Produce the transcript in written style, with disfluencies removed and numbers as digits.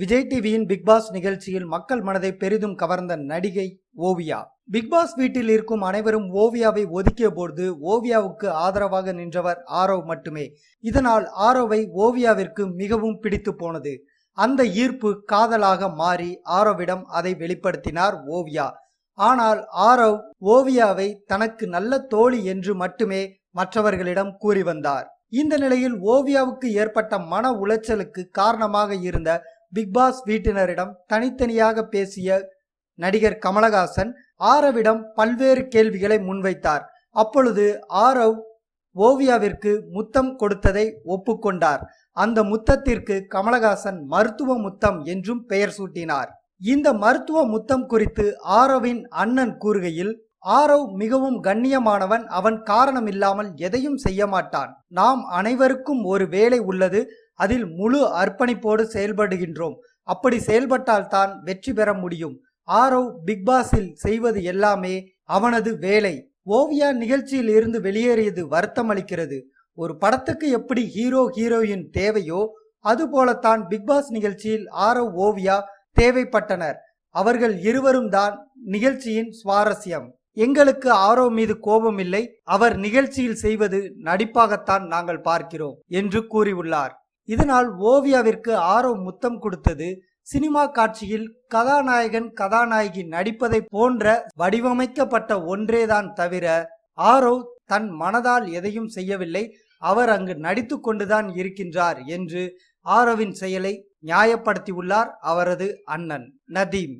விஜய் டிவியின் big pass நிகழ்ச்சியில் மக்கள் மனதை பெரிதும் கவர்ந்த நடிகை ஓவியா. பிக் பாஸ் வீட்டில் இருக்கும் அனைவரும் ஓவியாவை ஒதுக்கிய பொழுது ஓவியாவுக்கு ஆதரவாக நின்றவர் ஆரவ் மட்டுமே. இதனால் ஆரவை ஓவியாவிற்கு மிகவும் பிடித்து போனது. அந்த ஈர்ப்பு காதலாக மாறி ஆரவிடம் அதை வெளிப்படுத்தினார் ஓவியா. ஆனால் ஆரவ் ஓவியாவை தனக்கு நல்ல தோழி என்று மட்டுமே மற்றவர்களிடம் கூறி வந்தார். இந்த நிலையில் ஓவியாவுக்கு ஏற்பட்ட மன உளைச்சலுக்கு காரணமாக இருந்த பிக் பாஸ் வீட்டினரிடம் தனித்தனியாக பேசிய நடிகர் கமலஹாசன் ஆரவிடம் பல்வேறு கேள்விகளை முன்வைத்தார். அப்பொழுது ஆரவ் ஓவியாவிற்கு முத்தம் கொடுத்ததை ஒப்புக்கொண்டார். அந்த முத்தத்திற்கு கமலஹாசன் மருத்துவ முத்தம் என்றும் பெயர் சூட்டினார். இந்த மருத்துவ முத்தம் குறித்து ஆரவின் அண்ணன் கூறுகையில், ஆரவ் மிகவும் கண்ணியமானவன். அவன் காரணம் இல்லாமல் எதையும் செய்ய மாட்டான். நாம் அனைவருக்கும் ஒரு வேலை உள்ளது. அதில் முழு அர்ப்பணிப்போடு செயல்படுகின்றோம். அப்படி செயல்பட்டால் தான் வெற்றி பெற முடியும். ஆரவ் பிக் பாஸில் செய்வது எல்லாமே அவனது வேலை. ஓவியா நிகழ்ச்சியில் இருந்து வெளியேறியது வருத்தம் அளிக்கிறது. ஒரு படத்துக்கு எப்படி ஹீரோ ஹீரோயின் தேவையோ அதுபோலத்தான் பிக் பாஸ் நிகழ்ச்சியில் ஆரவ் ஓவியா தேவைப்பட்டனர். அவர்கள் இருவரும் தான் நிகழ்ச்சியின் சுவாரஸ்யம். எங்களுக்கு ஆரவ் மீது கோபம் இல்லை. அவர் நிகழ்ச்சியில் செய்வது நடிப்பாகத்தான் நாங்கள் பார்க்கிறோம் என்று கூறியுள்ளார். இதனால் ஓவியாவிற்கு ஆரவ் முத்தம் கொடுத்தது சினிமா காட்சியில் கதாநாயகன் கதாநாயகி நடிப்பதை போன்ற வடிவமைக்கப்பட்ட ஒன்றேதான் தவிர ஆரவ் தன் மனதால் எதையும் செய்யவில்லை. அவர் அங்கு நடித்து கொண்டுதான் இருக்கின்றார் என்று ஆரவின் செயலை நியாயப்படுத்தியுள்ளார் அவரது அண்ணன் நதீம்.